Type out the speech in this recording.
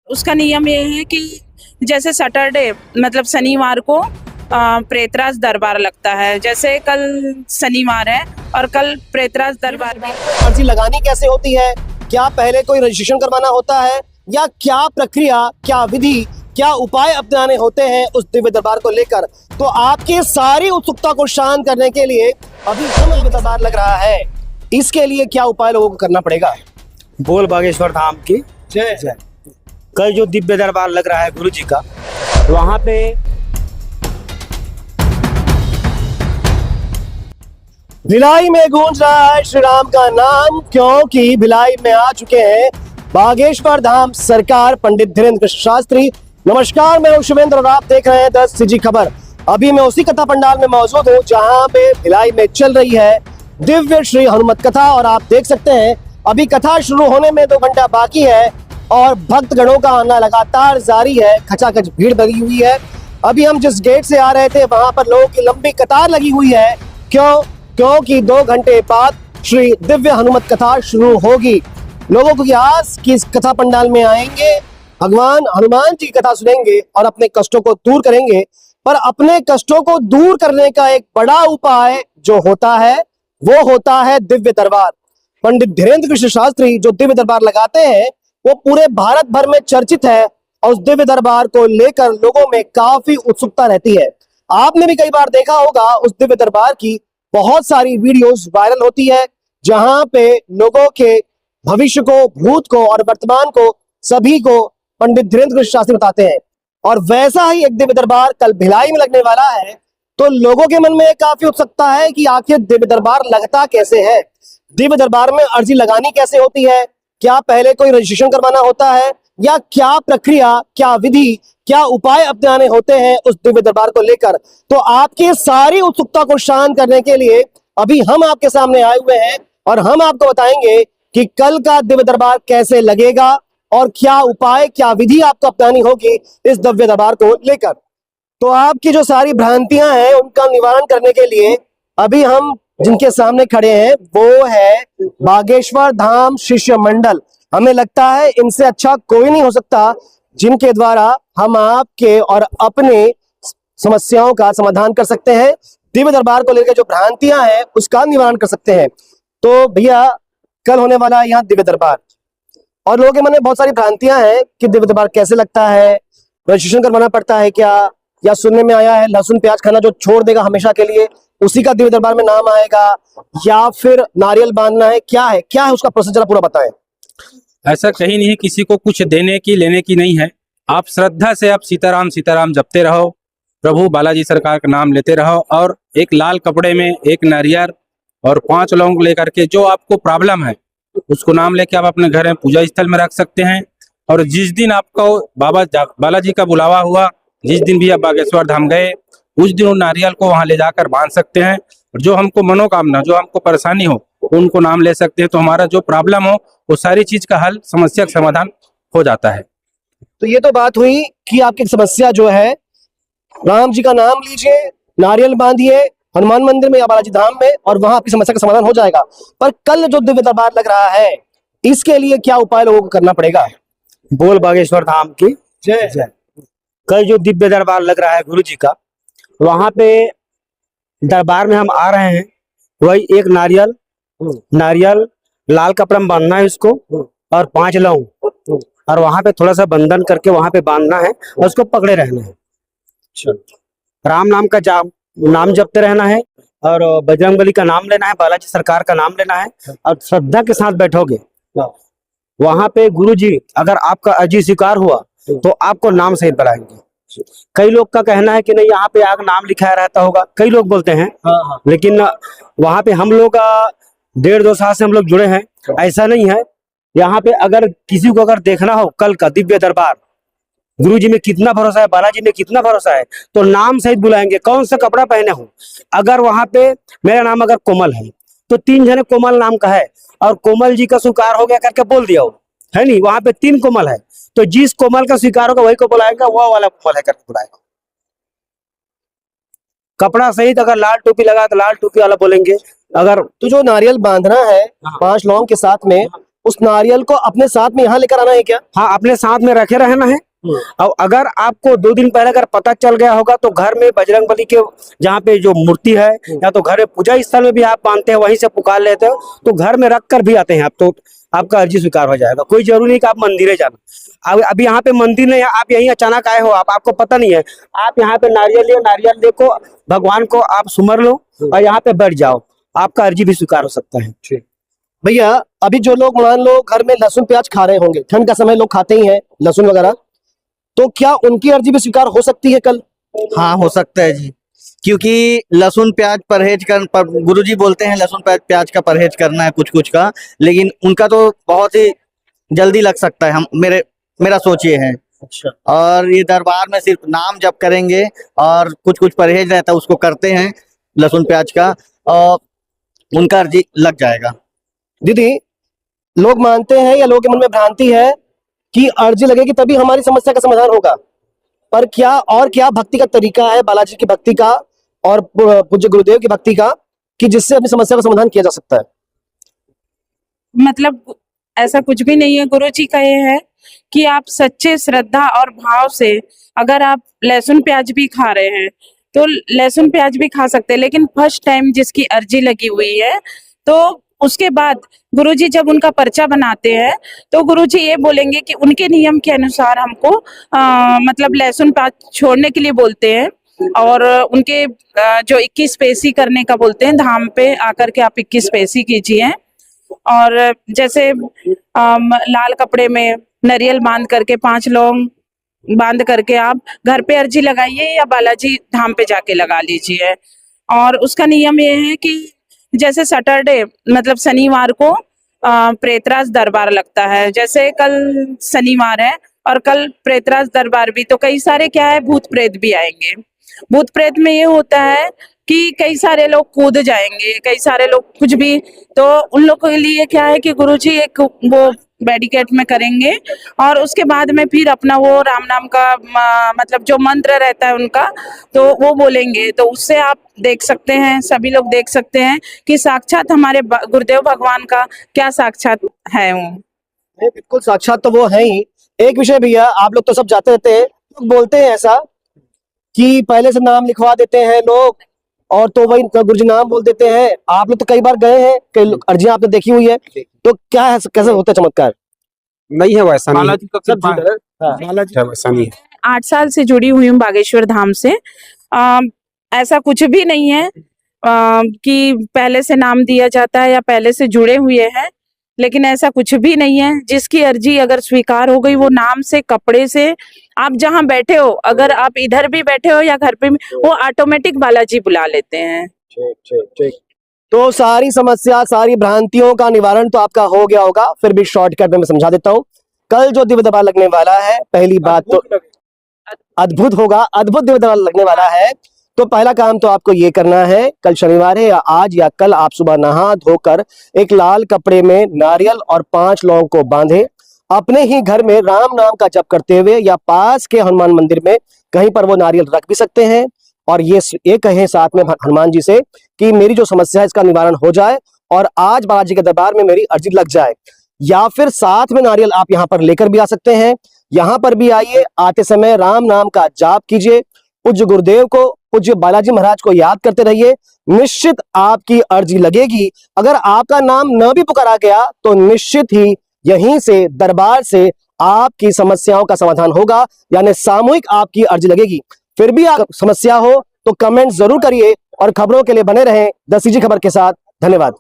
उसका नियम ये है कि जैसे सैटरडे मतलब शनिवार को प्रेतराज दरबार लगता है। जैसे कल शनिवार है और कल प्रेतराज दरबार भी। अर्जी लगानी कैसे होती है, क्या पहले कोई रजिस्ट्रेशन करवाना होता है या क्या प्रक्रिया, क्या विधि, क्या उपाय अपनाने होते हैं उस दिव्य दरबार को लेकर, तो आपकी सारी उत्सुकता को शांत करने के लिए अभी हम दिव्य दरबार लग रहा है। इसके लिए क्या उपाय लोगों को करना पड़ेगा? बोल बागेश्वर धाम की जय जय। कल जो दिव्य दरबार लग रहा है गुरु जी का, वहाँ पे भिलाई में गूंज रहा है श्री राम का नाम, क्योंकि भिलाई में आ चुके हैं बागेश्वर धाम सरकार पंडित धीरेन्द्र कृष्ण शास्त्री। नमस्कार, मैं हूं शुभेंद्र और आप देख रहे हैं 10 सीजी खबर। अभी मैं उसी कथा पंडाल में मौजूद हूं जहां पे भिलाई में चल रही है दिव्य श्री हनुमत कथा, और आप देख सकते हैं अभी कथा शुरू होने में 2 घंटा बाकी है और भक्तगणों का आना लगातार जारी है। खचाखच भीड़ लगी हुई है। अभी हम जिस गेट से आ रहे थे वहां पर लोगों की लंबी कतार लगी हुई है। क्योंकि 2 घंटे बाद श्री दिव्य हनुमत कथा शुरू होगी। लोगों की आस कि इस कथा पंडाल में आएंगे, भगवान हनुमान जी की कथा सुनेंगे और अपने कष्टों को दूर करेंगे। पर अपने कष्टों को दूर करने का एक बड़ा उपाय जो होता है वो होता है दिव्य दरबार। पंडित धीरेन्द्र कृष्ण शास्त्री जो दिव्य दरबार लगाते हैं वो पूरे भारत भर में चर्चित है और उस दिव्य दरबार को लेकर लोगों में काफी उत्सुकता रहती है। आपने भी कई बार देखा होगा उस दिव्य दरबार की बहुत सारी वीडियोस वायरल होती है जहां पे लोगों के भविष्य को, भूत को और वर्तमान को सभी को पंडित धीरेन्द्र कृष्ण शास्त्री बताते हैं। और वैसा ही एक दिव्य दरबार कल भिलाई में लगने वाला है, तो लोगों के मन में काफी उत्सुकता है कि आखिर दिव्य दरबार लगता कैसे है, दिव्य दरबार में अर्जी लगानी कैसे होती है, क्या पहले कोई रजिस्ट्रेशन करवाना होता है या क्या प्रक्रिया, क्या विधि, क्या उपाय अपनाने होते हैं उस दिव्य दरबार को लेकर, तो आपकी सारी उत्सुकता को शांत करने के लिए अभी हम आपके सामने आए हुए हैं और हम आपको बताएंगे कि कल का दिव्य दरबार कैसे लगेगा और क्या उपाय, क्या विधि आपको अपनानी होगी इस दिव्य दरबार को लेकर। तो आपकी जो सारी भ्रांतियां हैं उनका निवारण करने के लिए अभी हम जिनके सामने खड़े हैं वो है बागेश्वर धाम शिष्य मंडल। हमें लगता है इनसे अच्छा कोई नहीं हो सकता जिनके द्वारा हम आपके और अपने समस्याओं का समाधान कर सकते हैं, दिव्य दरबार को लेकर जो भ्रांतियां हैं उसका निवारण कर सकते हैं। तो भैया, कल होने वाला है यहाँ दिव्य दरबार और लोगों के मन में बहुत सारी भ्रांतियां हैं कि दिव्य दरबार कैसे लगता है, रजिस्ट्रेशन करवाना पड़ता है क्या, या सुनने में आया है लहसुन प्याज खाना जो छोड़ देगा हमेशा के लिए उसी का दिव्य दरबार में नाम आएगा, या फिर नारियल बांधना है, क्या है उसका प्रोसेस, जरा पूरा बताएं। ऐसा कहीं नहीं, किसी को कुछ देने की लेने की नहीं है। आप श्रद्धा से आप सीताराम सीताराम जपते रहो, प्रभु बालाजी सरकार का नाम लेते रहो और एक लाल कपड़े में एक नारियल और 5 लौंग लेकर के जो आपको प्रॉब्लम है उसको नाम लेके आप अपने घर में पूजा स्थल में रख सकते हैं। और जिस दिन आपको बालाजी का बुलावा हुआ, जिस दिन भी आप बागेश्वर धाम गए, उस दिन उन नारियल को वहां ले जाकर बांध सकते हैं। और जो हमको मनोकामना, जो हमको परेशानी हो उनको नाम ले सकते हैं, तो हमारा जो प्रॉब्लम हो वो सारी चीज का हल, समस्या का समाधान हो जाता है। तो ये तो बात हुई कि आपकी समस्या जो है, राम जी का नाम लीजिए, नारियल बांधिए हनुमान मंदिर में या बालाजी धाम में और वहां आपकी समस्या का समाधान हो जाएगा। पर कल जो दिव्य दरबार लग रहा है इसके लिए क्या उपाय लोगों को करना पड़ेगा? बोल बागेश्वर धाम की जय जय। कल जो दिव्य दरबार लग रहा है गुरु जी का, वहाँ पे दरबार में हम आ रहे हैं, वही एक नारियल लाल कपड़ा में बांधना है उसको और 5 लौंग, और वहां पे थोड़ा सा बंधन करके वहां पे बांधना है और उसको पकड़े रहना है। राम नाम का नाम जपते रहना है और बजरंगबली का नाम लेना है, बालाजी सरकार का नाम लेना है और श्रद्धा के साथ बैठोगे। वहां पे गुरु जी अगर आपका अर्जी स्वीकार हुआ तो आपको नाम सहित बुलाएंगे। कई लोग का कहना है कि नहीं यहाँ पे आग नाम लिखाया रहता होगा, कई लोग बोलते हैं। लेकिन वहां पे हम लोग 1.5-2 साल से हम लोग जुड़े हैं, ऐसा नहीं है। यहाँ पे अगर किसी को अगर देखना हो कल का दिव्य दरबार, गुरु जी में कितना भरोसा है, बालाजी में कितना भरोसा है, तो नाम सहित बुलाएंगे। कौन सा कपड़ा पहने हो, अगर वहां पे मेरा नाम अगर कोमल है तो 3 जने कोमल नाम का है और कोमल जी का स्वीकार हो गया करके बोल दिया हो, है नहीं, वहां पे 3 कोमल है, तो जिस कोमल का स्वीकार होगा वही को बुलाएगा, वो वाला कोमल है करके बुलाएगा। कपड़ा सहित अगर लाल टोपी लगा तो लाल टोपी वाला बोलेंगे। अगर तो जो नारियल बांधना है 5 लौंग के साथ में, उस नारियल को अपने साथ में यहाँ लेकर आना है क्या? हाँ, अपने साथ में रखे रहना है। और अगर आपको 2 दिन पहले अगर पता चल गया होगा तो घर में बजरंगबली के जहाँ पे जो मूर्ति है या तो घर में पूजा स्थल में भी आप मानते हैं, वहीं से पुकार लेते हो, तो घर में रख कर भी आते हैं आप, तो आपका अर्जी स्वीकार हो जाएगा। कोई जरूरी नहीं कि आप मंदिर जाना। अब अभी यहाँ पे मंदिर नहीं है, आप यहीं अचानक आए हो, आपको पता नहीं है, आप यहाँ पे नारियल देखो, भगवान को आप सुमर लो और यहाँ पे बैठ जाओ, आपका अर्जी भी स्वीकार हो सकता है। भैया अभी जो लोग मान लो घर में लहसुन प्याज खा रहे होंगे, ठंड का समय लोग खाते ही हैं लहसुन वगैरह, तो क्या उनकी अर्जी भी स्वीकार हो सकती है कल? हाँ, हो सकता है जी, क्योंकि लहसुन प्याज परहेज कर गुरुजी बोलते हैं लहसुन प्याज का परहेज करना है कुछ कुछ का, लेकिन उनका तो बहुत ही जल्दी लग सकता है। हम मेरा सोच ये है। अच्छा। और ये दरबार में सिर्फ नाम जप करेंगे और कुछ कुछ परहेज रहता है उसको करते हैं लहसुन प्याज का, और उनका अर्जी लग जाएगा। दीदी, लोग मानते हैं या लोगों के मन में भ्रांति है कि अर्जी लगेगी तभी हमारी समस्या का समाधान होगा, पर क्या भक्ति का तरीका है बालाजी की भक्ति का और पूज्य गुरुदेव की भक्ति का कि जिससे अपनी समस्या का समाधान किया जा सकता है? मतलब ऐसा कुछ भी नहीं है। गुरु जी का ये है कि आप सच्चे श्रद्धा और भाव से अगर आप लहसुन प्याज भी खा रहे हैं तो लहसुन प्याज भी खा सकते हैं, लेकिन फर्स्ट टाइम जिसकी अर्जी लगी हुई है तो उसके बाद गुरुजी जब उनका पर्चा बनाते हैं तो गुरुजी ये बोलेंगे कि उनके नियम के अनुसार हमको मतलब लहसुन प्याज छोड़ने के लिए बोलते हैं, और उनके जो 21 पेशी करने का बोलते हैं, धाम पे आकर के आप 21 पेशी कीजिए। और जैसे लाल कपड़े में नारियल बांध करके 5 लौंग बांध करके आप घर पे अर्जी लगाइए या बालाजी धाम पे जाके लगा लीजिए। और उसका नियम ये है कि जैसे सैटरडे मतलब शनिवार को प्रेतराज दरबार लगता है, जैसे कल शनिवार है और कल प्रेतराज दरबार भी, तो कई सारे क्या है भूत प्रेत भी आएंगे। भूत प्रेत में ये होता है कि कई सारे लोग कूद जाएंगे, कई सारे लोग कुछ भी, तो उन लोगों के लिए क्या है कि गुरुजी एक वो बैरिकेड में करेंगे और उसके बाद में फिर अपना वो राम नाम का मतलब जो मंत्र रहता है उनका तो वो बोलेंगे, तो उससे आप देख सकते हैं, सभी लोग देख सकते हैं कि साक्षात हमारे गुरुदेव भगवान का क्या साक्षात है वो। बिल्कुल साक्षात तो वो है ही। एक विषय भैया, आप लोग तो सब जाते रहते हैं, लोग बोलते हैं ऐसा कि पहले से नाम लिखवा देते हैं लोग और तो वही गुरुजी नाम बोल देते हैं। आप लोग तो कई बार गए हैं, कई अर्जियां आपने देखी हुई है, तो क्या है, कैसे होता है चमत्कार? नहीं है वैसा, नहीं बालाजी का कृपा है। बालाजी वैसा नहीं है। 8 साल से जुड़ी हुई हूँ बागेश्वर धाम से। ऐसा कुछ भी नहीं है कि पहले से नाम दिया जाता है या पहले से जुड़े हुए हैं, लेकिन ऐसा कुछ भी नहीं है। जिसकी अर्जी अगर स्वीकार हो गई वो नाम से, कपड़े से, आप जहाँ बैठे हो, अगर आप इधर भी बैठे हो या घर पे, वो ऑटोमेटिक बालाजी बुला लेते हैं। ठीक। तो सारी समस्या, सारी भ्रांतियों का निवारण तो आपका हो गया होगा, फिर भी शॉर्टकट में मैं समझा देता हूँ। कल जो दिव्य दरबार लगने वाला है, पहली बात तो अद्भुत होगा, अद्भुत दिव्य दरबार लगने वाला है। तो पहला काम तो आपको ये करना है, कल शनिवार है या आज या कल आप सुबह नहा धोकर एक लाल कपड़े में नारियल और 5 लौंग को बांधे, अपने ही घर में राम नाम का जप करते हुए या पास के हनुमान मंदिर में कहीं पर वो नारियल रख भी सकते हैं, और ये कहें साथ में हनुमान जी से कि मेरी जो समस्या है इसका निवारण हो जाए और आज बालाजी के दरबार में मेरी अर्जी लग जाए। या फिर साथ में नारियल आप यहाँ पर लेकर भी आ सकते हैं, यहाँ पर भी आइए, आते समय राम नाम का जाप कीजिए, पूज्य गुरुदेव को, पूज्य बालाजी महाराज को याद करते रहिए, निश्चित आपकी अर्जी लगेगी। अगर आपका नाम न भी पुकारा गया तो निश्चित ही यहीं से दरबार से आपकी समस्याओं का समाधान होगा, यानी सामूहिक आपकी अर्जी लगेगी। फिर भी आप समस्या हो तो कमेंट जरूर करिए और खबरों के लिए बने रहें 10 CG खबर के साथ। धन्यवाद।